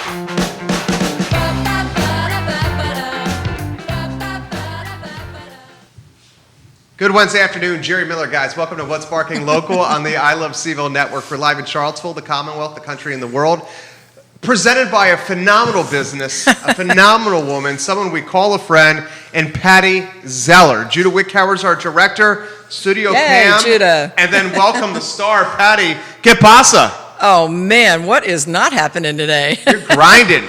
Good Wednesday afternoon, Jerry Miller, guys. Welcome to What's Barking Local on the I Love CVille Network. We're live in Charlottesville, the Commonwealth, the country, and the world. Presented by a phenomenal business, a phenomenal woman, someone we call a friend, and Pattie Zeller. Judah Wickhauer's our director, Studio Cam. Judah. And then welcome the star, Pattie. Que pasa? Oh, man, what is not happening today? You're grinding.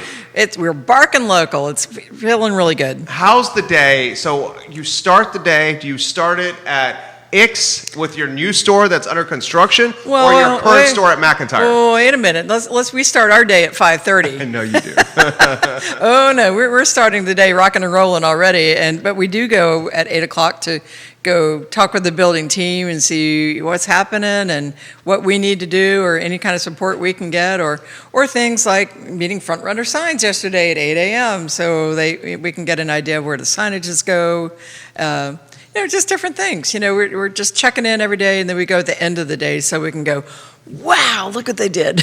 We're barking local. It's feeling really good. How's the day? So you start the day, do you start it at Ix with your new store that's under construction, or your current store at McIntyre? Oh, wait a minute. We start our day at 5:30. I know you do. Oh no, we're starting the day rocking and rolling already, but we do go at 8 o'clock to go talk with the building team and see what's happening and what we need to do, or any kind of support we can get, or things like meeting front runner signs yesterday at 8 a.m. so we can get an idea of where the signages go. Just different things. We're just checking in every day, and then we go at the end of the day so we can go, wow, look what they did.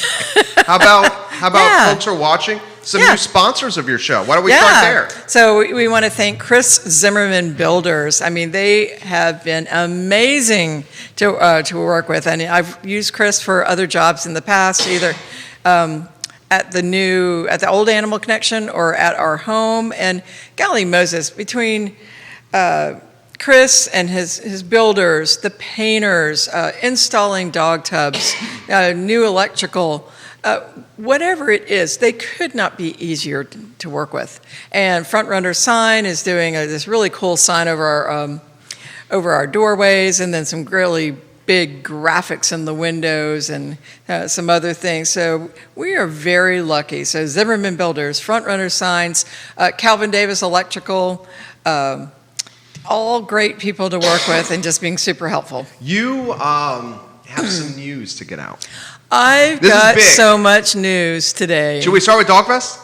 How about folks are watching? Some new sponsors of your show. Why don't we start there? So we want to thank Chris Zimmerman Builders. I mean, they have been amazing to work with, and I've used Chris for other jobs in the past, either at the old Animal Connection or at our home. And golly Moses, between Chris and his builders, the painters, installing dog tubs, new electrical, whatever it is, they could not be easier to work with. And Front Runner Sign is doing this really cool sign over our doorways, and then some really big graphics in the windows and some other things. So we are very lucky. So Zimmerman Builders, Front Runner Signs, Calvin Davis Electrical, all great people to work with and just being super helpful. You have some news to get out. I've got so much news today. Should we start with Dog Fest?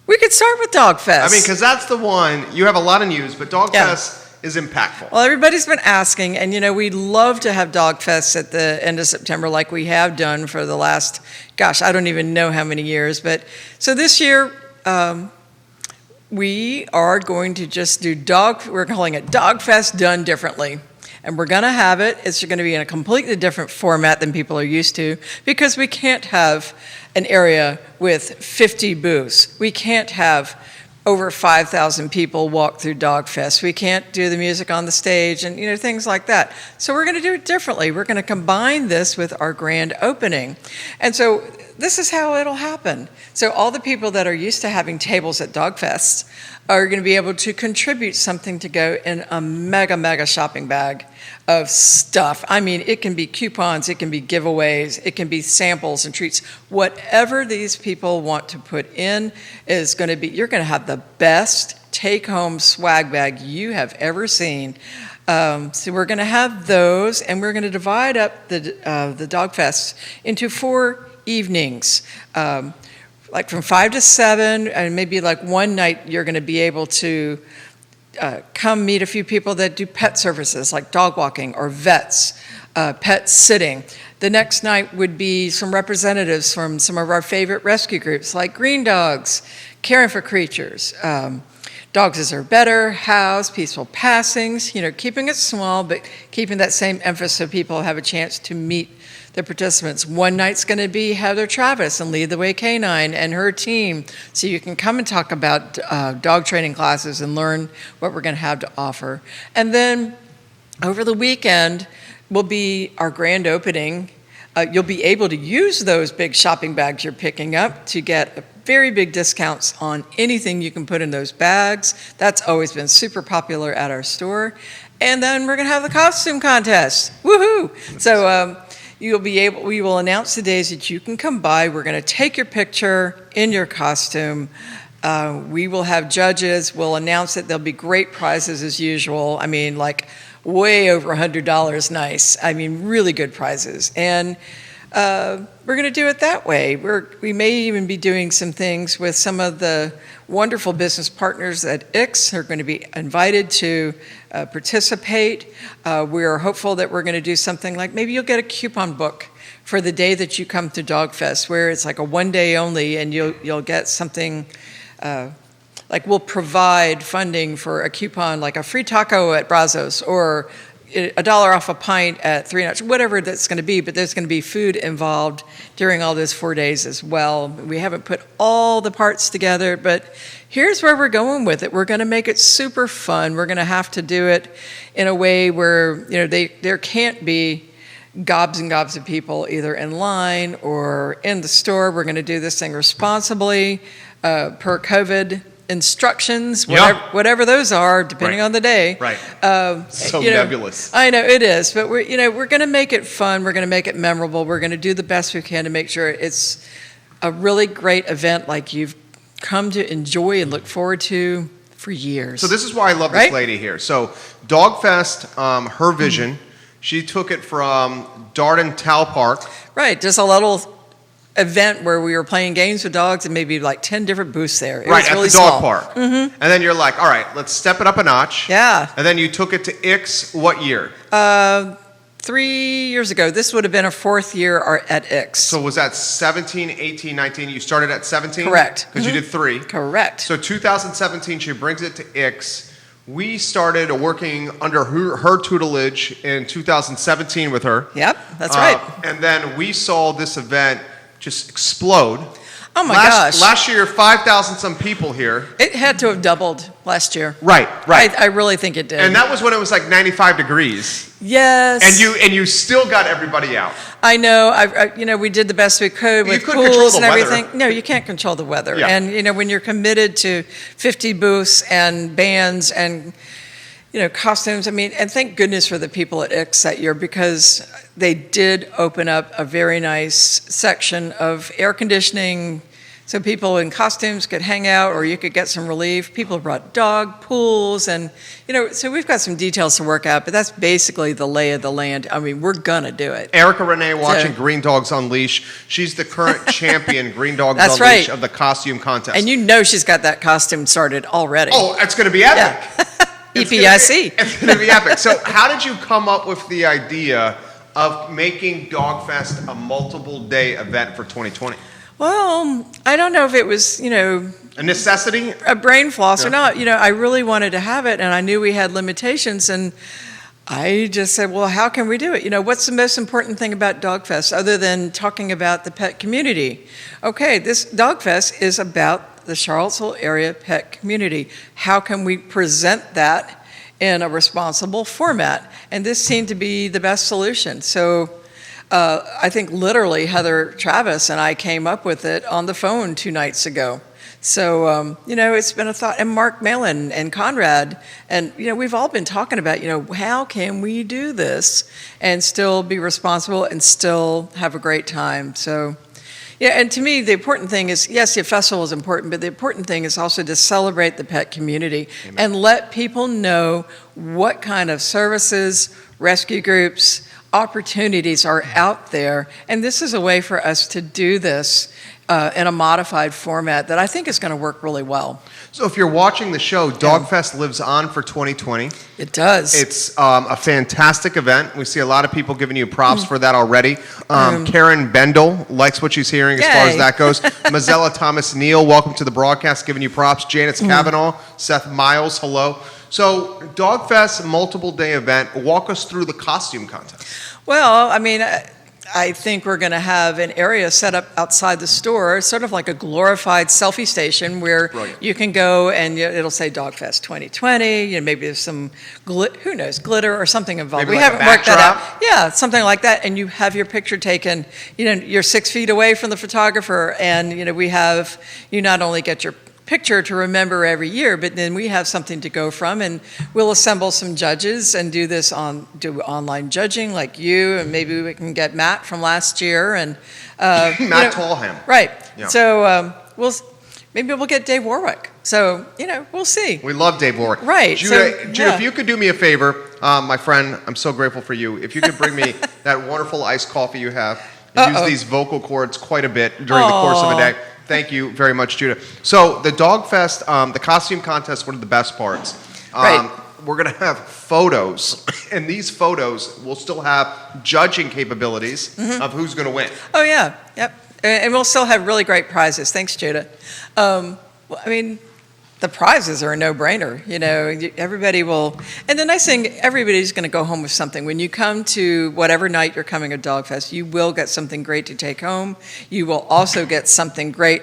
We could start with Dog Fest. I mean, because that's the one. You have a lot of news, but Dog Fest is impactful. Well, everybody's been asking, and we'd love to have Dog Fest at the end of September like we have done for the last, I don't even know how many years. But so this year, we are going to just do we're calling it Dog Fest done differently. And we're going to have it's going to be in a completely different format than people are used to, because we can't have an area with 50 booths. We can't have over 5,000 people walk through Dog Fest. We can't do the music on the stage and things like that. So we're going to do it differently. We're going to combine this with our grand opening. And so this is how it'll happen. So all the people that are used to having tables at Dog Fest are going to be able to contribute something to go in a mega shopping bag of stuff. I mean, it can be coupons, it can be giveaways, it can be samples and treats. Whatever these people want to put in is going to be, you're going to have the best take-home swag bag you have ever seen. So we're going to have those, and we're going to divide up the Dog Fest into 4 evenings. Like from 5 to 7, and maybe like one night you're going to be able to come meet a few people that do pet services like dog walking or vets, pet sitting. The next night would be some representatives from some of our favorite rescue groups like Green Dogs, Caring for Creatures, Dogs As Are Better, House, Peaceful Passings, keeping it small, but keeping that same emphasis so people have a chance to meet the participants. One night's going to be Heather Travis and Lead the Way Canine and her team, so you can come and talk about dog training classes and learn what we're going to have to offer. And then over the weekend will be our grand opening. You'll be able to use those big shopping bags you're picking up to get very big discounts on anything you can put in those bags. That's always been super popular at our store. And then we're going to have the costume contest. Woohoo! So we will announce the days that you can come by. We're going to take your picture in your costume. We will have judges. We'll announce it. There'll be great prizes as usual. I mean, like way over $100 nice. I mean, really good prizes. And we're going to do it that way. We may even be doing some things with some of the wonderful business partners at IX who are going to be invited to participate. We are hopeful that we're going to do something like maybe you'll get a coupon book for the day that you come to Dog Fest, where it's like a one day only, and you'll get something like we'll provide funding for a coupon, like a free taco at Brazos, or $1 off a pint at 3 Notch, whatever that's going to be, but there's going to be food involved during all those 4 days as well. We haven't put all the parts together, but here's where we're going with it. We're going to make it super fun. We're going to have to do it in a way where, there can't be gobs and gobs of people either in line or in the store. We're going to do this thing responsibly per COVID instructions, whatever those are, depending on the day. Right. So nebulous. I know it is, but we're going to make it fun. We're going to make it memorable. We're going to do the best we can to make sure it's a really great event, like you've come to enjoy and look forward to for years. So this is why I love this lady here. So Dog Fest, her vision, she took it from Darden Towel Park. Right, just a little event where we were playing games with dogs and maybe like 10 different booths there. It was really at the dog small. park. And then you're like, all right, let's step it up a notch. Yeah. And then you took it to Ix, what year? 3 years ago. This would have been a fourth year at Ix. So was that 17, 18, 19? You started at 17? Correct. Because you did 3. Correct. So 2017, she brings it to Ix. We started working under her tutelage in 2017 with her. Yep, that's right. And then we saw this event just explode. Oh my gosh. Last year, 5,000 some people here. It had to have doubled last year. Right. I really think it did. And that was when it was like 95 degrees. Yes. And you still got everybody out. I know. We did the best we could with pools and everything. No, you can't control the weather. Yeah. And when you're committed to 50 booths and bands and costumes, and thank goodness for the people at Ix that year, because they did open up a very nice section of air conditioning so people in costumes could hang out, or you could get some relief. People brought dog pools, and so we've got some details to work out, but that's basically the lay of the land. We're gonna do it. Erica Renee watching Green Dogs Unleash. She's the current champion, Green Dogs That's Unleash, right. of the costume contest. And she's got that costume started already. Oh, it's gonna be epic. Yeah. EPIC. It's going to be epic. So how did you come up with the idea of making Dog Fest a multiple day event for 2020? Well, I don't know if it was, a necessity? a brain floss or not. I really wanted to have it, and I knew we had limitations, and I just said, well, how can we do it? What's the most important thing about Dog Fest other than talking about the pet community? Okay, this Dog Fest is about the Charlottesville area pet community. How can we present that in a responsible format? And this seemed to be the best solution. So I think literally Heather Travis and I came up with it on the phone 2 nights ago. So, it's been a thought, and Mark Malin and Conrad, and, we've all been talking about, how can we do this and still be responsible and still have a great time? So, yeah, and to me, the important thing is, yes, the festival is important, but the important thing is also to celebrate the pet community. Amen. And let people know what kind of services, rescue groups, opportunities are out there. And this is a way for us to do this in a modified format that I think is going to work really well. So if you're watching the show, Dog Fest lives on for 2020. It does. It's a fantastic event. We see a lot of people giving you props for that already. Karen Bendel likes what she's hearing as far as that goes. Mazzella Thomas Neal, welcome to the broadcast, giving you props. Janice Cavanaugh, Seth Miles, hello. So Dog Fest, multiple day event. Walk us through the costume contest. Well, I think we're going to have an area set up outside the store, sort of like a glorified selfie station where you can go and it'll say Dog Fest 2020. Maybe there's some, glitter or something involved. Maybe we like haven't worked that out. Yeah, something like that. And you have your picture taken. You're 6 feet away from the photographer, and you not only get your picture to remember every year, but then we have something to go from, and we'll assemble some judges and do online judging like you, and maybe we can get Matt from last year and Matt Tallham. Right. Yeah. So maybe we'll get Dave Warwick. So we'll see. We love Dave Warwick. Right. Judah, if you could do me a favor, my friend, I'm so grateful for you. If you could bring me that wonderful iced coffee you have. use these vocal cords quite a bit during the course of a day. Thank you very much, Judah. So the Dog Fest, the costume contest, one of the best parts. Right. We're going to have photos, and these photos will still have judging capabilities of who's going to win. Oh, yeah. Yep. And we'll still have really great prizes. Thanks, Judah. Well, I mean, the prizes are a no-brainer. You know, everybody will. And the nice thing, everybody's going to go home with something. When you come to whatever night you're coming to Dog Fest, you will get something great to take home. You will also get something great.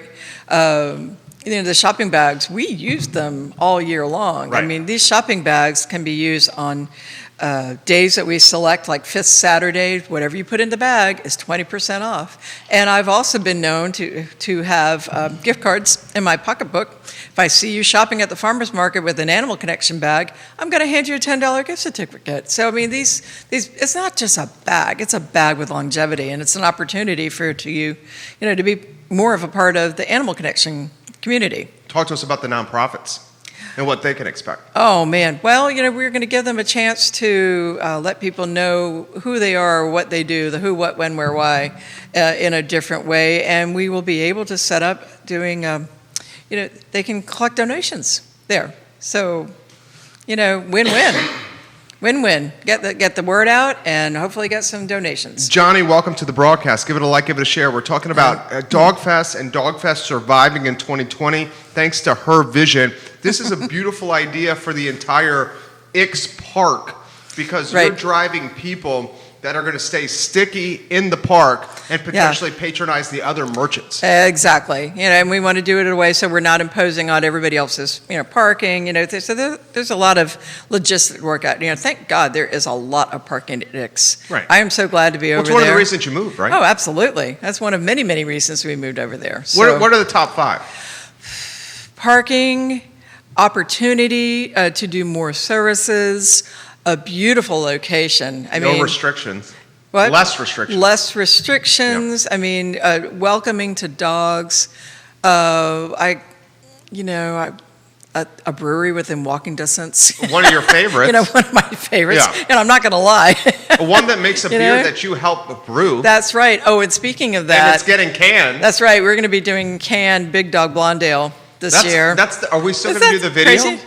You know, the shopping bags, we use them all year long. Right. I mean, these shopping bags can be used on days that we select, like Fifth Saturday. Whatever you put in the bag is 20% off. And I've also been known to have gift cards in my pocketbook. If I see you shopping at the farmer's market with an Animal Connection bag, I'm going to hand you a $10 gift certificate. So, I mean, these it's not just a bag. It's a bag with longevity, and it's an opportunity for you know, to be more of a part of the Animal Connection community. Talk to us about the nonprofits and what they can expect. Oh, man. Well, you know, we're going to give them a chance to let people know who they are, what they do, the who, what, when, where, why, in a different way. And we will be able to set up doing, you know, they can collect donations there. So, you know, win-win. Win-win. Get the word out and hopefully get some donations. Johnny, welcome to the broadcast. Give it a like, give it a share. We're talking about Dog Fest and Dog Fest surviving in 2020 thanks to her vision. This is a beautiful idea for the entire Ix Park because you're driving people that are going to stay sticky in the park and potentially patronize the other merchants. Exactly. You know, and we want to do it in a way so we're not imposing on everybody else's, you know, parking, you know. So there's a lot of logistic work out. You know, thank God there is a lot of parking at Ix. Right. I am so glad to be over there. It's one of the reasons you moved, right? Oh, absolutely. That's one of many, many reasons we moved over there. So, what are the top 5? Parking, opportunity to do more services, a beautiful location. I mean, no restrictions. What? Less restrictions. Less restrictions. Yep. I mean, welcoming to dogs. A brewery within walking distance. One of your favorites. You know, one of my favorites. Yeah. And I'm not going to lie. One that makes a beer that you help brew. That's right. Oh, and speaking of that. And it's getting canned. That's right. We're going to be doing canned Big Dog Blonde Ale this year. Are we still going to do the video? Crazy?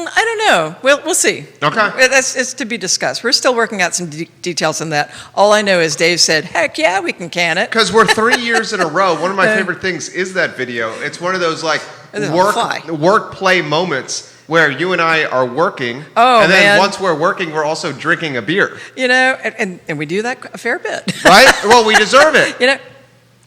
I don't know. We'll see. Okay. It's to be discussed. We're still working out some details on that. All I know is Dave said, heck yeah, we can can it. Because we're 3 years in a row. One of my favorite things is that video. It's one of those like work play moments where you and I are working. Oh, and then man. once we're working, we're also drinking a beer. You know, and we do that a fair bit. Right? Well, we deserve it. You know,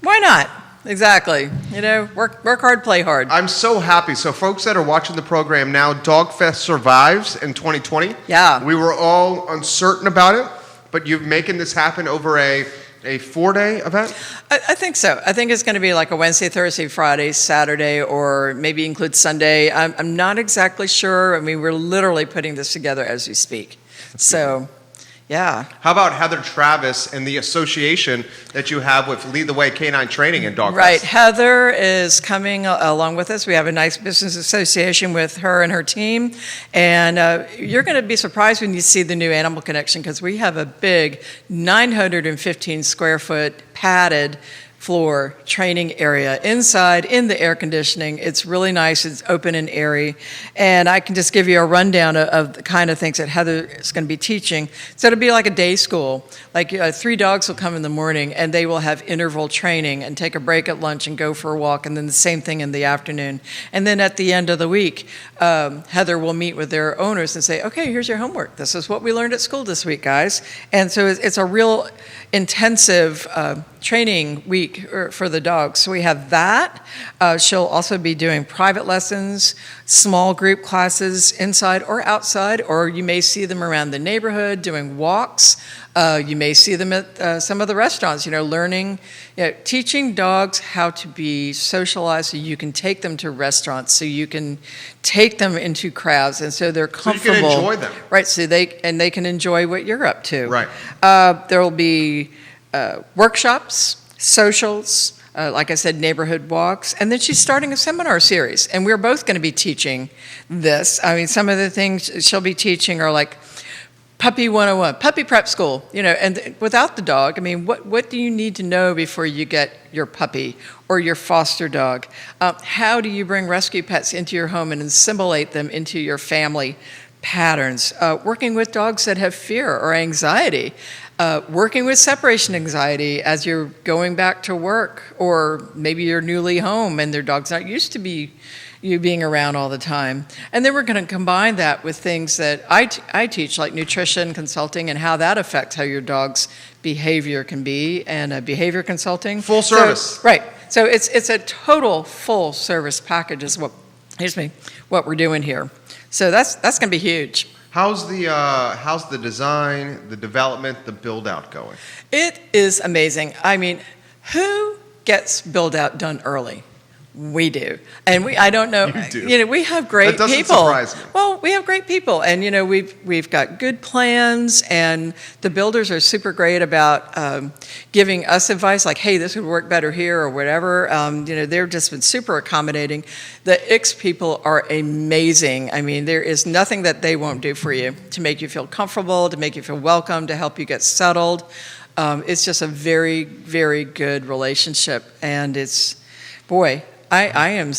why not? Exactly. You know, work hard, play hard. I'm so happy. So folks that are watching the program now, Dog Fest survives in 2020. Yeah. We were all uncertain about it, but you're making this happen over a 4-day event? I think so. I think it's going to be like a Wednesday, Thursday, Friday, Saturday, or maybe include Sunday. I'm not exactly sure. I mean, we're literally putting this together as we speak. So, yeah. How about Heather Travis and the association that you have with Lead the Way Canine Training in Dog Fest? Right. Heather is coming along with us. We have a nice business association with her and her team. And you're going to be surprised when you see the new Animal Connection because we have a big 915 square foot padded floor training area inside in the air conditioning. It's really nice. It's open and airy. And I can just give you a rundown of the kind of things that Heather is going to be teaching. So it'll be like a day school. Like 3 dogs will come in the morning and they will have interval training and take a break at lunch and go for a walk, and then the same thing in the afternoon. And then at the end of the week, Heather will meet with their owners and say, okay, here's your homework. This is what we learned at school this week, guys. And so it's a real intensive training week for the dogs. So we have that. She'll also be doing private lessons, small group classes inside or outside, or you may see them around the neighborhood doing walks. You may see them at some of the restaurants, learning, teaching dogs how to be socialized so you can take them to restaurants, so you can take them into crowds, and so they're comfortable. So you can enjoy them. Right, so they can enjoy what you're up to. Right. There will be workshops, socials, like I said, neighborhood walks, and then she's starting a seminar series, and we're both going to be teaching this. I mean, some of the things she'll be teaching are like Puppy 101, puppy prep school, and without the dog, I mean, what do you need to know before you get your puppy or your foster dog? How do you bring rescue pets into your home and assimilate them into your family patterns? Working with dogs that have fear or anxiety, working with separation anxiety as you're going back to work, or maybe you're newly home and their dog's not used to you being around all the time. And then we're going to combine that with things that I teach, like nutrition consulting and how that affects how your dog's behavior can be, and behavior consulting. Full service. Right. So it's a total full service package is what we're doing here. So that's going to be huge. How's the design, the development, the build out going? It is amazing. I mean, who gets build out done early? We do, and I don't know. You do. We have great people. That doesn't surprise me. Well, we have great people, and we've got good plans, and the builders are super great about giving us advice, like, hey, this would work better here or whatever. They've just been super accommodating. The IX people are amazing. I mean, there is nothing that they won't do for you to make you feel comfortable, to make you feel welcome, to help you get settled. It's just a very, very good relationship, and boy. I am,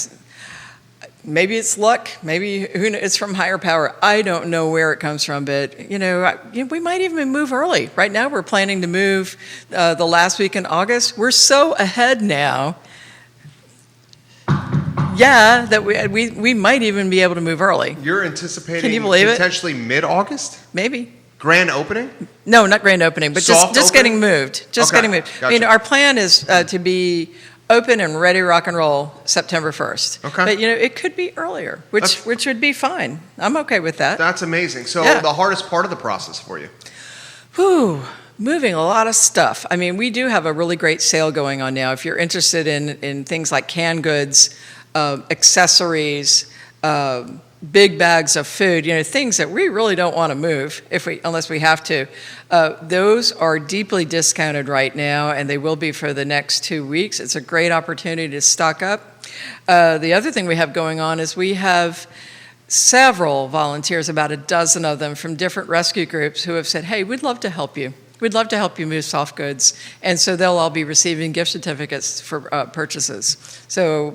maybe it's luck, maybe it's from higher power. I don't know where it comes from, but, we might even move early. Right now we're planning to move the last week in August. We're so ahead now, that we might even be able to move early. You're anticipating Can you believe potentially mid-August? Maybe. Grand opening? No, not grand opening, but just getting moved. Getting moved. Gotcha. Our plan is to be open and ready to rock and roll September 1st. Okay. But, it could be earlier, which would be fine. I'm okay with that. That's amazing. So the hardest part of the process for you? Moving a lot of stuff. I mean, we do have a really great sale going on now. If you're interested in things like canned goods, accessories, big bags of food, things that we really don't want to move unless we have to. Those are deeply discounted right now, and they will be for the next 2 weeks. It's a great opportunity to stock up. The other thing we have going on is we have several volunteers, about a dozen of them from different rescue groups, who have said, hey, we'd love to help you. We'd love to help you move soft goods. And so they'll all be receiving gift certificates for purchases. So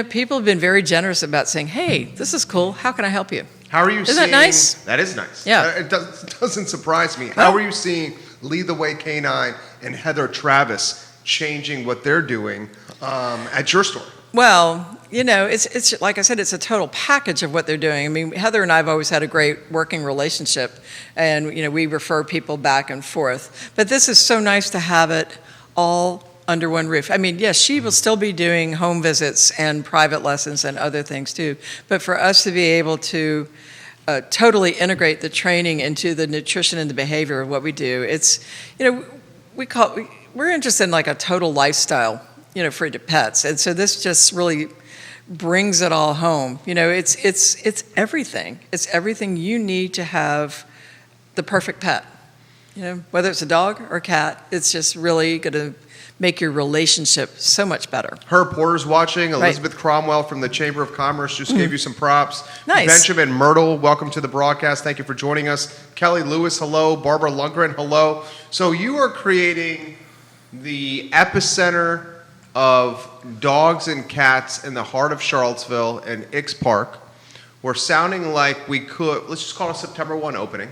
people have been very generous about saying, hey, this is cool. How can I help you? How are you Isn't that nice? That is nice. Yeah. It doesn't surprise me. How are you seeing Lead the Way Canine and Heather Travis changing what they're doing at your store? Well, it's like I said, it's a total package of what they're doing. I mean, Heather and I have always had a great working relationship, and, we refer people back and forth. But this is so nice to have it all under one roof. I mean, yes, she will still be doing home visits and private lessons and other things too. But for us to be able to totally integrate the training into the nutrition and the behavior of what we do, it's, we're interested in like a total lifestyle, for the pets. And so this just really brings it all home. It's everything. It's everything you need to have the perfect pet. Whether it's a dog or a cat, it's just really going to make your relationship so much better. Herb Porter's watching. Elizabeth Cromwell from the Chamber of Commerce just gave you some props. Nice. Benjamin Myrtle, welcome to the broadcast. Thank you for joining us. Kelly Lewis, hello. Barbara Lundgren, hello. So you are creating the epicenter of dogs and cats in the heart of Charlottesville and Ix Park. We're sounding like we could, let's just call it a September 1 opening.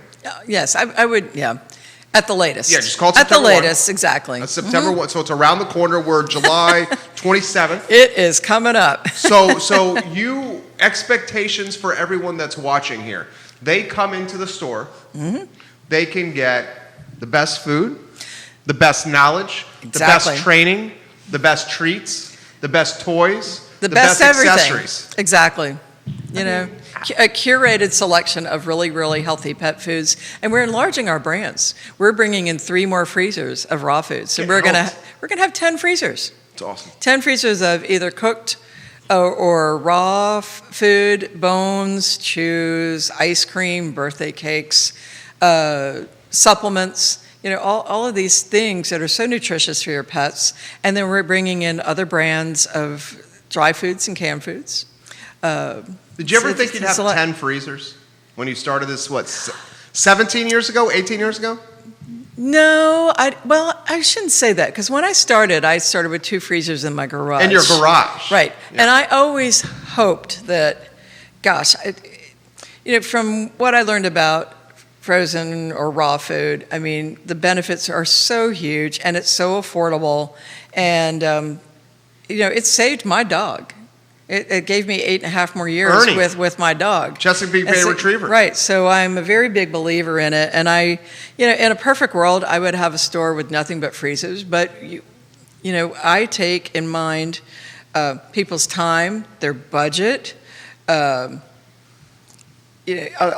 Yes, I would, yeah. At the latest. Yeah, just call it September 1. At the latest, exactly. That's September 1, so it's around the corner. We're July 27th. It is coming up. So expectations for everyone that's watching here. They come into the store. Mm-hmm. They can get the best food, the best knowledge, the best training, the best treats, the best toys, the best accessories. Exactly. A curated selection of really, really healthy pet foods, and we're enlarging our brands. We're bringing in 3 more freezers of raw foods, so we're gonna have 10 freezers. It's awesome. 10 freezers of either cooked or raw food, bones, chews, ice cream, birthday cakes, supplements. All of these things that are so nutritious for your pets, and then we're bringing in other brands of dry foods and canned foods. Did you ever think you'd have 10 freezers when you started this, 17 years ago, 18 years ago? No, I shouldn't say that, because when I started with 2 freezers in my garage. In your garage. Right. Yeah. And I always hoped that, gosh, from what I learned about frozen or raw food, I mean, the benefits are so huge and it's so affordable. And, it saved my dog. It gave me 8.5 more years Ernie. with my dog. Chesapeake Bay Retriever. Right. So I'm a very big believer in it. And in a perfect world, I would have a store with nothing but freezers. But, I take in mind people's time, their budget, a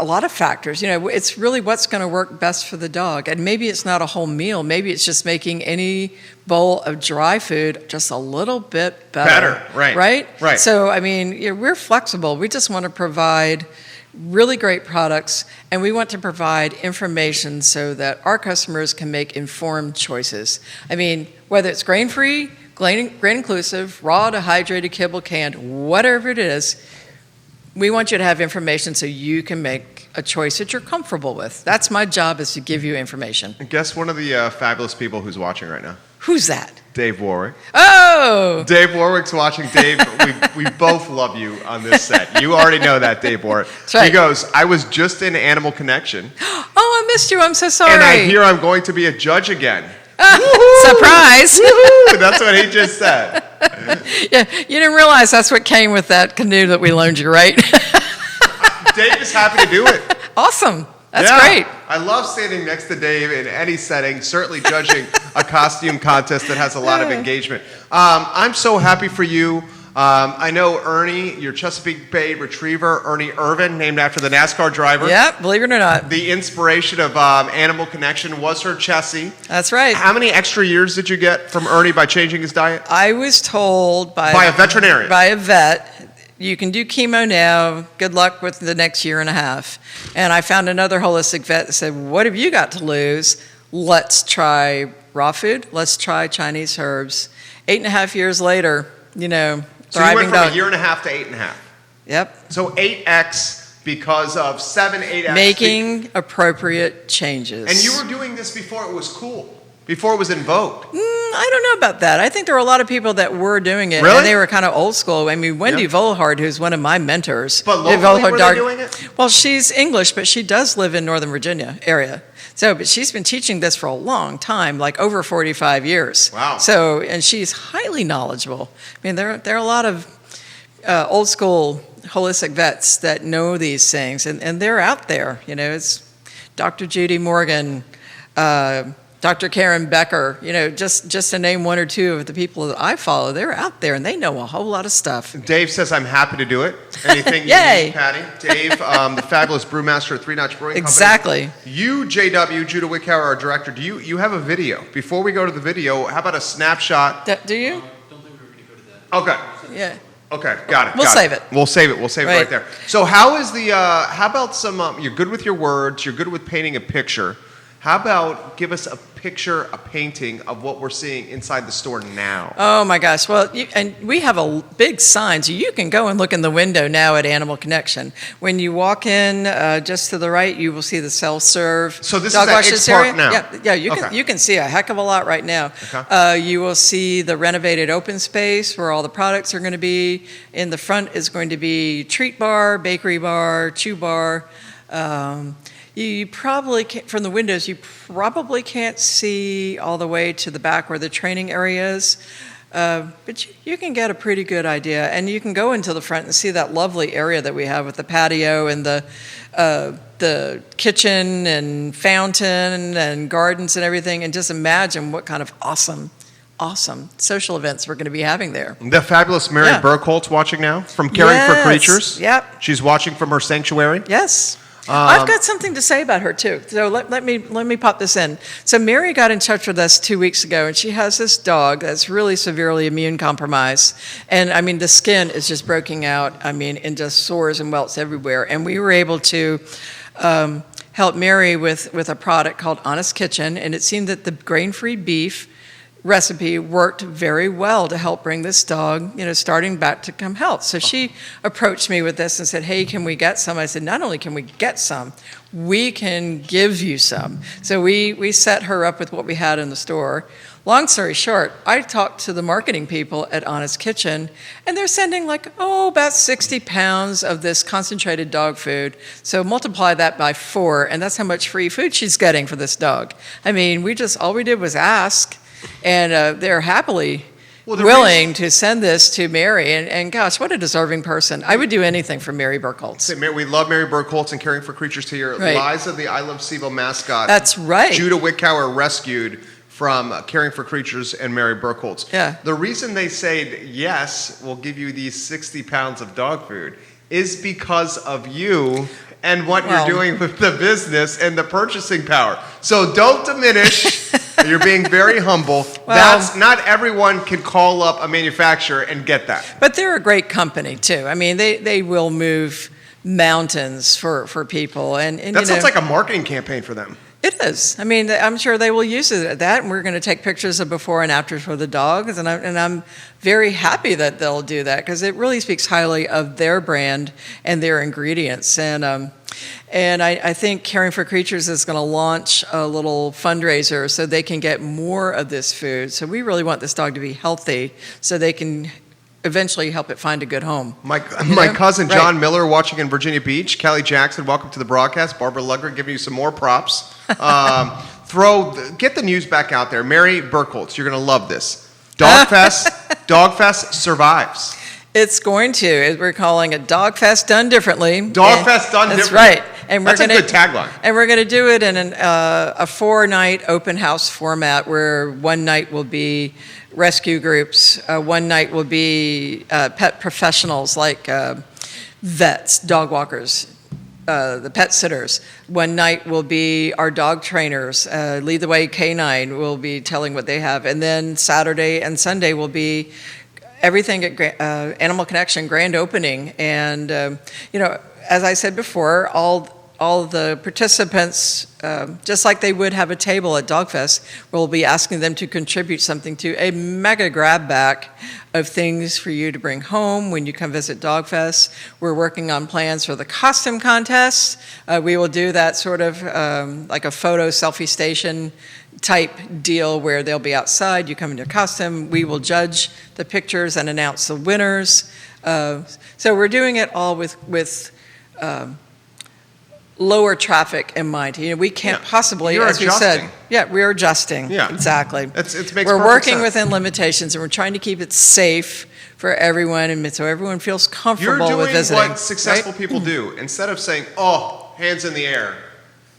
lot of factors. It's really what's going to work best for the dog. And maybe it's not a whole meal. Maybe it's just making any bowl of dry food just a little bit better. Right. Right. So, we're flexible. We just want to provide really great products, and we want to provide information so that our customers can make informed choices. Whether it's grain-free, grain-inclusive, raw, dehydrated, kibble, canned, whatever it is, we want you to have information so you can make a choice that you're comfortable with. That's my job, is to give you information. And guess one of the fabulous people who's watching right now? Who's that? Dave Warwick. Oh! Dave Warwick's watching. Dave, we both love you on this set. You already know that, Dave Warwick. That's right. He goes, I was just in Animal Connection. Oh, I missed you. I'm so sorry. And I hear I'm going to be a judge again. Surprise! Woo-hoo! That's what he just said. Yeah, you didn't realize that's what came with that canoe that we loaned you, right? Dave is happy to do it. Awesome. That's Yeah. great. I love standing next to Dave in any setting, certainly judging a costume contest that has a lot of engagement. I'm so happy for you. I know Ernie, your Chesapeake Bay Retriever, Ernie Irvin, named after the NASCAR driver. Yeah, believe it or not. The inspiration of Animal Connection was her Chessie. That's right. How many extra years did you get from Ernie by changing his diet? I was told by a veterinarian. By a vet, you can do chemo now. Good luck with the next year and a half. And I found another holistic vet that said, what have you got to lose? Let's try raw food. Let's try Chinese herbs. 8.5 years later, So you went thriving from dog. a year and a half to 8.5. Yep. So 8x because of 8x. Making appropriate changes. And you were doing this before it was cool, before it was in vogue. I don't know about that. I think there were a lot of people that were doing it, Really? and they were kind of old school. Wendy Volhard, who's one of my mentors. But locally, Volhard were they doing it? Well, she's English, but she does live in Northern Virginia area. But she's been teaching this for a long time, like over 45 years. Wow. And she's highly knowledgeable. There are a lot of old school holistic vets that know these things, and they're out there. It's Dr. Judy Morgan, Dr. Karen Becker, just to name one or two of the people that I follow. They're out there, and they know a whole lot of stuff. Dave says, I'm happy to do it. Anything you Yay. need, Patty. Dave, the fabulous brewmaster at Three Notch Brewing Exactly. Company. You, JW, Judah Wickhauer, our director, do you have a video? Before we go to the video, how about a snapshot? Do you? Don't think we were going to go to that. Okay. Yeah. Okay, got it. We'll save it. We'll save it. We'll save it Right. right there. So how is how about some, you're good with your words, you're good with painting a picture. How about give us a picture, a painting of what we're seeing inside the store now? Oh my gosh. Well, and we have a big sign, so you can go and look in the window now at Animal Connection. When you walk in just to the right, you will see the self-serve So this dog is at washes X Park area. now? Yeah, Okay. you can see a heck of a lot right now. Okay. You will see the renovated open space where all the products are going to be. In the front is going to be treat bar, bakery bar, chew bar. You probably can't, from the windows, you probably can't see all the way to the back where the training area is. But you can get a pretty good idea. And you can go into the front and see that lovely area that we have with the patio and the kitchen and fountain and gardens and everything. And just imagine what kind of awesome social events we're going to be having there. The fabulous Mary Yeah. Burkholt's watching now from Caring for Yes. Creatures. Yep. She's watching from her sanctuary. Yes. I've got something to say about her too. So let me pop this in. So Mary got in touch with us 2 weeks ago, and she has this dog that's really severely immune compromised. And the skin is just breaking out. And just sores and welts everywhere. And we were able to help Mary with a product called Honest Kitchen, and it seemed that the grain-free beef recipe worked very well to help bring this dog, starting back to come health. So she approached me with this and said, hey, can we get some? I said, not only can we get some, we can give you some. So we set her up with what we had in the store. Long story short, I talked to the marketing people at Honest Kitchen, and they're sending about 60 pounds of this concentrated dog food. So multiply that by 4, and that's how much free food she's getting for this dog. I mean, all we did was ask, and they're happily willing to send this to Mary. And gosh, what a deserving person. I would do anything for Mary Burkholtz. We love Mary Burkholtz and Caring for Creatures here. Right. Liza, the I Love CVille mascot. That's right. Judah Wickower rescued from Caring for Creatures and Mary Burkholtz. Yeah. The reason they say, yes, we'll give you these 60 pounds of dog food is because of you and what you're doing with the business and the purchasing power. So don't diminish. You're being very humble. That's not everyone can call up a manufacturer and get that. But they're a great company too. I mean, they will move mountains for people. And that sounds like a marketing campaign for them. It is. I mean, I'm sure they will use it at that, and we're going to take pictures of before and afters for the dogs, and I'm very happy that they'll do that because it really speaks highly of their brand and their ingredients. And I think Caring for Creatures is going to launch a little fundraiser so they can get more of this food. So we really want this dog to be healthy so they can eventually help it find a good home. My cousin John Miller watching in Virginia Beach. Kelly Jackson, welcome to the broadcast. Barbara Lugger giving you some more props. Get the news back out there. Mary Burkholtz, you're going to love this. Dog Fest survives. It's going to. We're calling it Dog Fest Done Differently. Dog Fest Done Differently. That's right. And that's a good tagline. And we're going to do it in a 4-night open house format where one night will be rescue groups, one night will be pet professionals like vets, dog walkers, the pet sitters. One night will be our dog trainers. Lead the Way K9 will be telling what they have. And then Saturday and Sunday will be everything at Animal Connection grand opening. And, as I said before, all the participants, just like they would have a table at Dog Fest, we'll be asking them to contribute something to a mega grab bag of things for you to bring home when you come visit Dog Fest. We're working on plans for the costume contest. We will do that sort of like a photo selfie station type deal where they'll be outside, you come in your costume, we will judge the pictures and announce the winners. So we're doing it all with lower traffic in mind. We can't possibly, You're as adjusting. we said, we're adjusting. Yeah. Exactly. It makes we're perfect working sense. within limitations, and we're trying to keep it safe for everyone, and so everyone feels comfortable You're with doing visiting. what successful people do. Instead of saying, "Oh, hands in the air,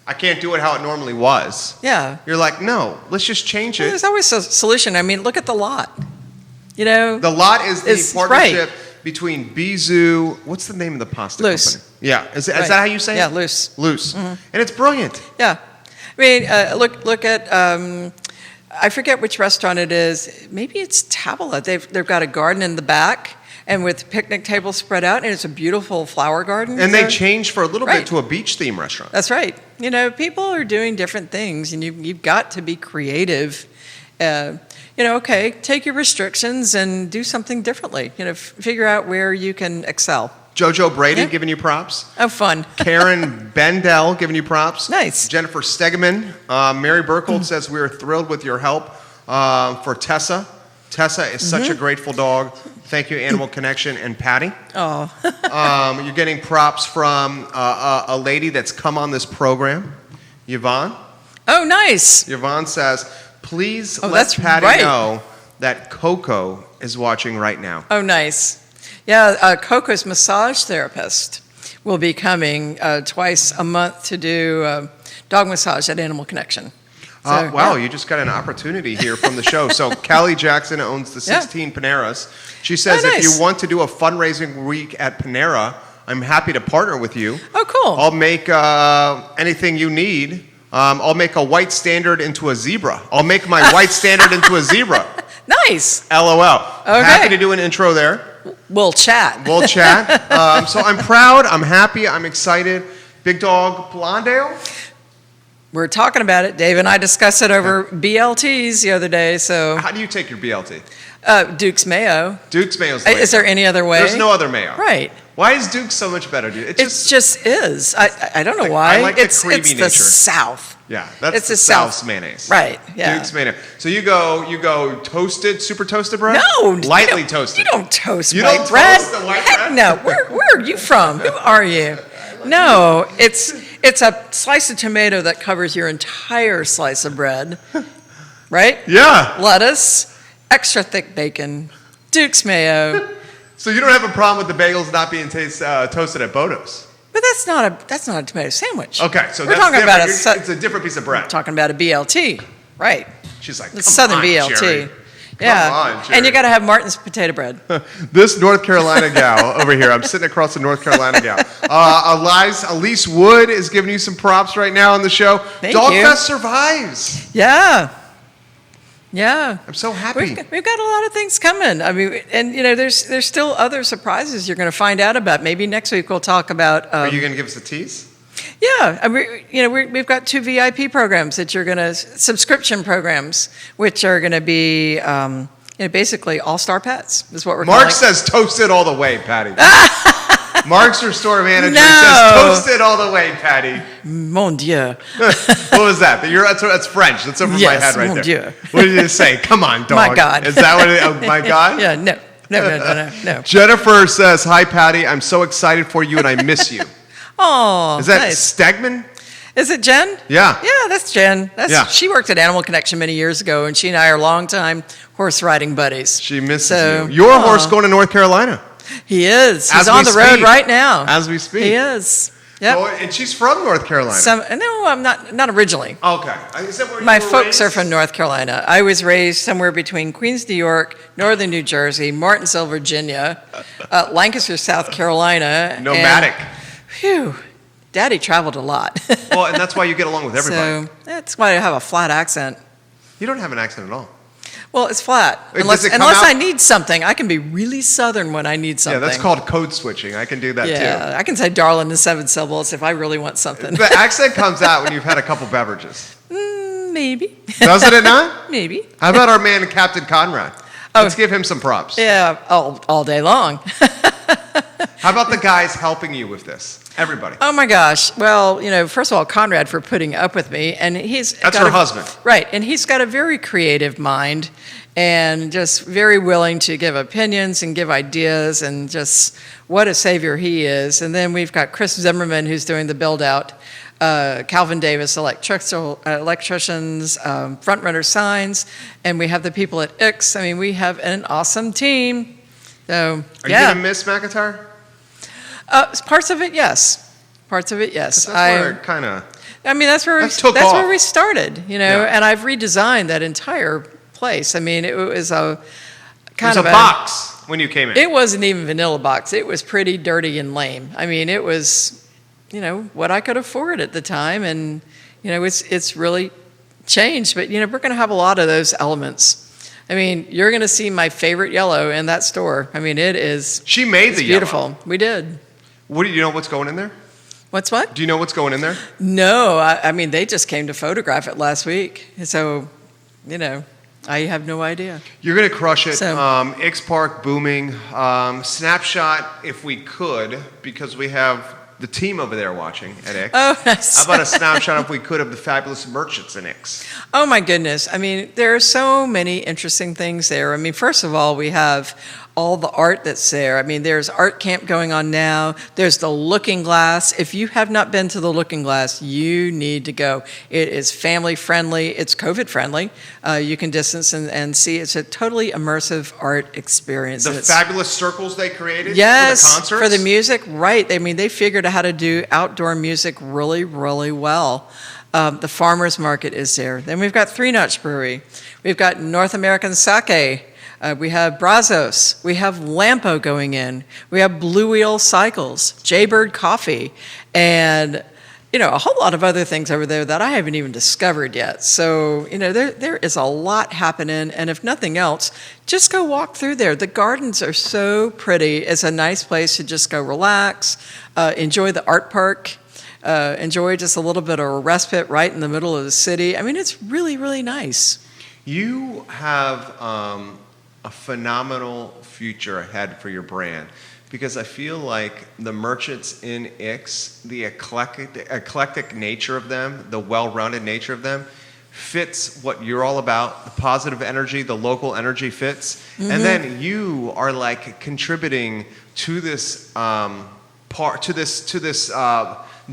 I can't do it how it normally was." Yeah. You're like, "No, let's just change Well, it." there's always a solution. I mean, look at the lot. The lot is the partnership right. between Bizou. What's the name of the pasta Loose. company? Yeah, is Right. that how you say it? Yeah, Loose. Loose, Mm-hmm. and it's brilliant. Yeah. I mean, look at, I forget which restaurant it is. Maybe it's Tabula. They've got a garden in the back and with picnic tables spread out, and it's a beautiful flower garden. And they changed for a little Right. bit to a beach theme restaurant. That's right. People are doing different things, and you've got to be creative. Okay, take your restrictions and do something differently. Figure out where you can excel. Jojo Brady Yeah. giving you props. Oh, fun. Karen Bendel giving you props. Nice. Jennifer Stegeman. Mary Burkholtz says, we are thrilled with your help for Tessa. Tessa is such a grateful dog. Thank you, Animal Connection and Patty. Oh. You're getting props from a lady that's come on this program, Yvonne. Oh, nice. Yvonne says, please let that's Patty right. know that Coco is watching right now. Oh, nice. Yeah, Coco's massage therapist will be coming twice a month to do dog massage at Animal Connection. So, Wow, yeah. you just got an opportunity here from the show. So Callie Jackson owns the 16 Paneras. She says, nice. if you want to do a fundraising week at Panera, I'm happy to partner with you. Oh, cool. I'll make anything you need. I'll make a white standard into a zebra. I'll make my white standard into a zebra. Nice. LOL. Okay. Happy to do an intro there. We'll chat. We'll chat. So I'm proud. I'm happy. I'm excited. Big Dog Blondale. We're talking about it. Dave and I discussed it over BLTs the other day. So How do you take your BLT? Duke's Mayo. Duke's Mayo's the way. Is there any other way? There's no other mayo. Right. Why is Duke's so much better, dude? It just is. I don't know why. I like the it's creamy the nature. South. Yeah, that's It's the the South's South. mayonnaise. Right. Yeah. Duke's mayonnaise. So you go toasted, super toasted bread? No. Lightly you don't- toasted. You don't toast You white don't bread. toast the white Heck bread? no. Where are you from? Who are you? No. It's a slice of tomato that covers your entire slice of bread. Right? Yeah. Lettuce, extra thick bacon, Duke's Mayo. So you don't have a problem with the bagels not being toasted at Bodo's? But that's not a tomato sandwich. Okay, so We're that's talking about different. It's a different piece of bread. talking about a BLT, right? She's like, The come Southern on, BLT. Jerry. Yeah, on, Jerry. and you got to have Martin's potato bread. This North Carolina gal over here, I'm sitting across the North Carolina gal. Elise Wood is giving you some props right now on the show. Thank Dog you. Fest survives. Yeah. I'm so happy. We've got a lot of things coming. I mean, and there's still other surprises you're going to find out about. Maybe next week we'll talk about. Are you going to give us a tease? Yeah, I mean, we've got 2 VIP programs that you're going to subscription programs, which are going to be basically all-star pets is what we're Mark calling. says toasted all the way, Patty. Mark's your store manager. No. He says toasted all the way, Patty. Mon Dieu. What was that? That's French. That's over my Yes, head right mon there. Dieu. What did you say? Come on, dog. My God. Is that what it is? Oh, my God? Yeah, no. Jennifer says, hi, Patty. I'm so excited for you and I miss you. Oh, Is that nice. Stegman? Is it Jen? Yeah. Yeah, that's Jen. Yeah. She worked at Animal Connection many years ago, and she and I are longtime horse riding buddies. She misses So, you. Your aw. horse going to North Carolina. He is. As He's we on the road speak. right now. As we speak. He is. Yep. Oh, and she's from North Carolina. No, I'm not originally. Okay. Is that where you My were folks raised? are from North Carolina. I was raised somewhere between Queens, New York, Northern New Jersey, Martinsville, Virginia, Lancaster, South Carolina. Nomadic. And, phew, Daddy traveled a lot. Well, and that's why you get along with everybody. So that's why I have a flat accent. You don't have an accent at all. Well, it's flat. Wait, Unless does it come I out- need something. I can be really Southern when I need Yeah, something. that's called code switching. I can do that Yeah, I can say darling in 7 syllables if I really want something. too. The accent comes out when you've had a couple beverages. Maybe. Doesn't it not? Maybe. How about our man, Captain Conrad? Oh. Let's give him some props. Yeah, all day long. How about the guys helping you with this? Everybody. Oh my gosh. Well, first of all, Conrad for putting up with me, and That's her husband. Right, and he's got a very creative mind, and just very willing to give opinions and give ideas, and just what a savior he is. And then we've got Chris Zimmerman who's doing the build out. Calvin Davis, electricians, front runner signs, and we have the people at Ix. I mean, we have an awesome team. So, Are you going to miss McIntyre? Parts of it, yes. Parts of it, yes. That's where it kind of... I mean, that's where That's took that's off. where we started, Yeah. and I've redesigned that entire place. I mean, it was a It kind was of a box when you came in. It wasn't even vanilla box. It was pretty dirty and lame. I mean, it was, what I could afford at the time, and it's really changed. But we're going to have a lot of those elements. I mean, you're going to see my favorite yellow in that store. I mean, it is. She made the beautiful. yellow. We did. What do you know what's going in there? What's what? Do you know what's going in there? No, I mean, they just came to photograph it last week. So, I have no idea. You're going to crush it. So- X Park booming. Snapshot, if we could, because we have the team over there watching at X. Oh, nice. How about a snapshot, if we could, of the fabulous merchants in X? Oh, my goodness. I mean, there are so many interesting things there. I mean, first of all, we have all the art that's there. I mean, there's art camp going on now. There's the Looking Glass. If you have not been to the Looking Glass, you need to go. It is family friendly. It's COVID friendly. You can distance and see. It's a totally immersive art experience. The And it's- fabulous circles they created Yes, for the concerts? for the music, right. I mean, they figured out how to do outdoor music really, really well. The farmer's market is there. Then we've got Three Notch Brewery. We've got North American Sake. We have Brazos. We have Lampo going in. We have Blue Wheel Cycles, Jaybird Coffee, and a whole lot of other things over there that I haven't even discovered yet. So there is a lot happening, and if nothing else, just go walk through there. The gardens are so pretty. It's a nice place to just go relax, enjoy the art park. enjoy just a little bit of a respite right in the middle of the city. I mean, it's really, really nice. You have a phenomenal future ahead for your brand, because I feel like the merchants in Ix, the eclectic nature of them, the well-rounded nature of them, fits what you're all about. The positive energy, the local energy fits. And then you are like contributing to this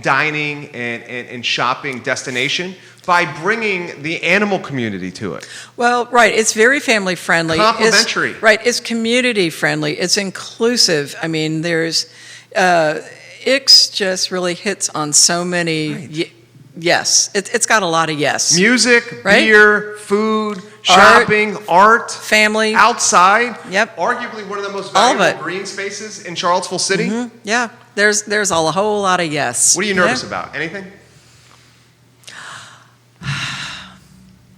dining and shopping destination by bringing the animal community to it. Well, right. It's very family friendly. Complimentary. Right. It's community friendly. It's inclusive. I mean, there's Ix just really hits on so many. Right. Yes. It's got a lot of yes. Music, right? Beer, food, shopping, art, family, outside. Yep. Arguably one of the most All of valuable it. green spaces in Charlottesville City. Yeah. There's a whole lot of yes. What are you nervous about? Anything?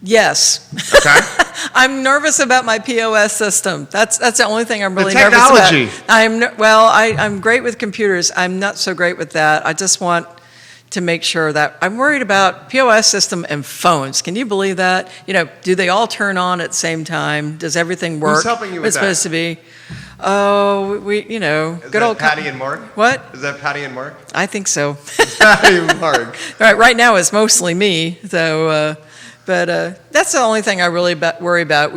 Yes. Okay. I'm nervous about my POS system. That's the only thing I'm really technology. nervous about. I'm great with computers. I'm not so great with that. I just want to make sure that I'm worried about POS system and phones. Can you believe that? Do they all turn on at the same time? Does everything work? Who's helping you with it's supposed to be. Oh, Is good that old Patty and Mark? What? Is that Patty and Mark? I think so. Patty and Mark. Right now it's mostly me. So, but that's the only thing I really worry about.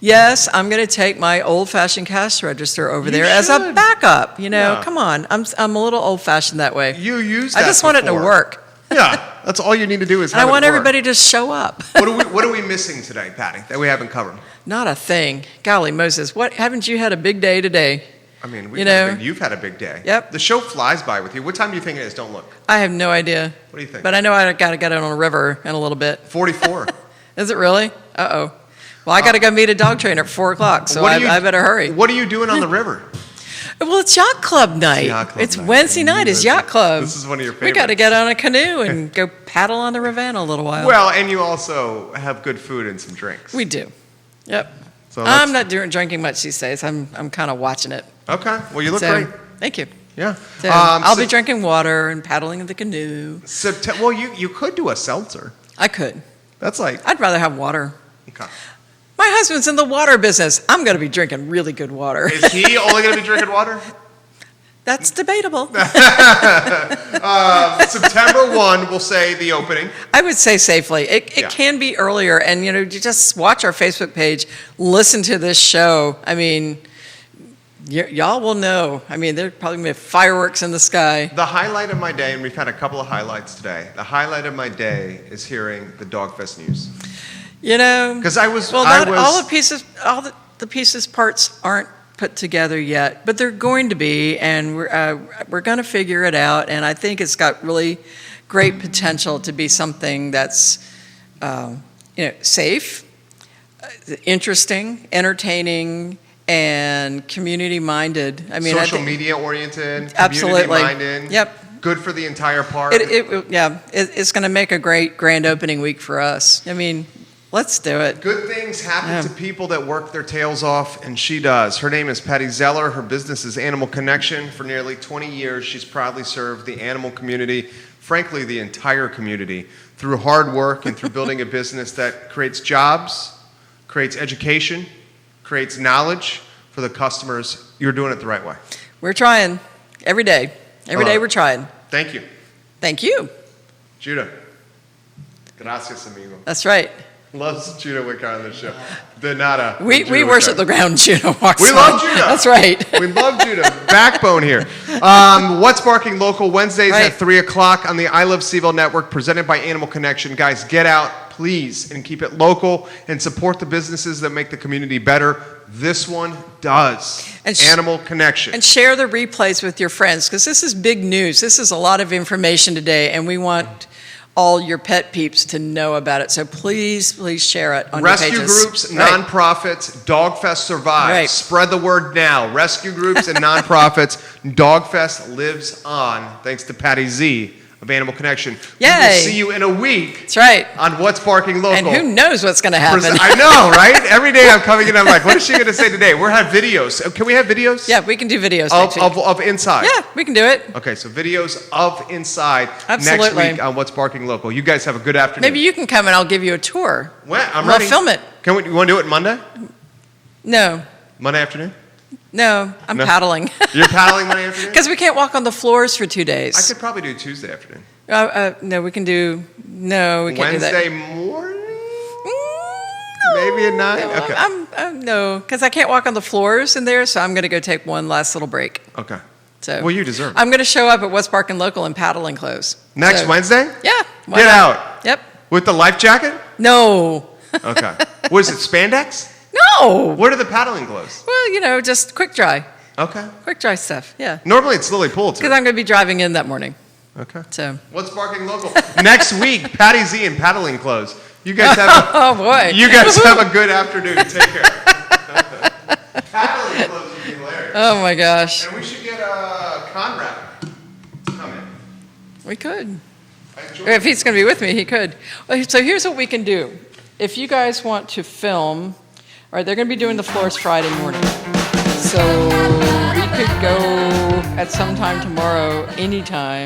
Yes, I'm going to take my old-fashioned cash register over there as a should. backup. Yeah. Come on, I'm a little old-fashioned that way. You used that I just want it to before. work. Yeah, that's all you need to do is And have I want it work. everybody to show up. What are we missing today, Patty, that we haven't covered? Not a thing. Golly Moses, what haven't you had a big day today? I mean, you've had a big day. Yep. The show flies by with you. What time do you think it is? Don't look. I have no idea. What do you think? But I know I got to get out on a river in a little bit. 44. Is it really? Uh-oh. Well, I got to go meet a dog trainer at 4 o'clock, so I better hurry. What are you doing on the river? Well, it's yacht club night. It's Wednesday night. It's yacht club. This is one of your We favorites. got to get on a canoe and go paddle on the Ravenna a little while. Well, and you also have good food and some drinks. We do. Yep. So that's- I'm not drinking much these days. I'm kind of watching it. Okay. Well, you look So, great. Thank you. Yeah. So I'll be drinking water and paddling in the canoe. Well, you could do a seltzer. I could. That's like I'd rather have water. okay. My husband's in the water business. I'm going to be drinking really good water. Is he only going to be drinking water? That's debatable. September 1, we'll say the opening. I would say safely. It Yeah. can be earlier, and you just watch our Facebook page, listen to this show. I mean, y'all will know. I mean, there's probably going to be fireworks in the sky. The highlight of my day, and we've had a couple of highlights today. The highlight of my day is hearing the Dog Fest news. Because all the pieces parts aren't put together yet, but they're going to be, and we're going to figure it out. And I think it's got really great potential to be something that's safe, interesting, entertaining, and community-minded. I mean, social media oriented, absolutely. community-minded. Yep. Good for the entire park. It's going to make a great grand opening week for us. I mean, let's do it. Good things happen to people that work their tails off, and she does. Her name is Pattie Zeller. Her business is Animal Connection. For nearly 20 years, she's proudly served the animal community, frankly, the entire community, through hard work and through building a business that creates jobs, creates education, creates knowledge for the customers. You're doing it the right way. We're trying every day. Every day we're trying. Thank you. Thank you. Judah. Gracias, amigo. That's right. Loves Judah Wicker on the show. De nada. We worship the ground Judah walks We on. love Judah. That's right. We love Judah. Backbone here. What's Barking Local, Wednesdays Right. at 3 o'clock on the I Love CVille Network, presented by Animal Connection. Guys, get out, please, and keep it local and support the businesses that make the community better. This one does. And Animal Connection. And share the replays with your friends, because this is big news. This is a lot of information today, and we want all your pet peeps to know about it. So please share it on Rescue your pages. groups, Right. nonprofits, Dog Fest survives. Right. Spread the word now. Rescue groups and nonprofits, Dog Fest lives on, thanks to Pattie Z of Animal Connection. Yay. We will see you in a week That's right. on What's Barking Local. And who knows what's going to happen? I know, right? Every day I'm coming in, I'm like, what is she going to say today? We'll have videos. Can we have videos? Yeah, we can do videos next week. Of inside? Yeah, we can do it. Okay, so videos of inside Absolutely. next week on What's Barking Local. You guys have a good afternoon. Maybe you can come and I'll give you a tour. When? I'm We'll ready. film it. You want to do it Monday? No, Monday afternoon? no, I'm No? paddling. You're paddling Monday afternoon? Because we can't walk on the floors for 2 I days. could probably do Tuesday afternoon. No, we can do, no, we can't do that. Wednesday morning? No, Maybe at 9? No, Okay. no, because I can't walk on the floors in there, so I'm going to go take one last little break. Okay. So Well, you deserve it. I'm going to show up at What's Barking Local in paddling clothes. Next So- Wednesday? Yeah. why Get not? out. Yep. With the life jacket? No. Okay. What is it, spandex? No. What are the paddling clothes? Well, just quick dry. Okay. Quick dry stuff. Yeah. Normally it's Lily Pulitzer. Because I'm going to be driving in that morning. Okay. So. What's Barking Local? Next week, Pattie Z in paddling clothes. You guys have Oh boy. You guys have a good afternoon. Take care. Paddling clothes would be hilarious. Oh my gosh. And we should get Conrad to come in. We could. I enjoy If he's going to be with me, he could. So here's what we can do. If you guys want to film, all right, they're going to be doing the floors Friday morning. So we could go at some time tomorrow, anytime.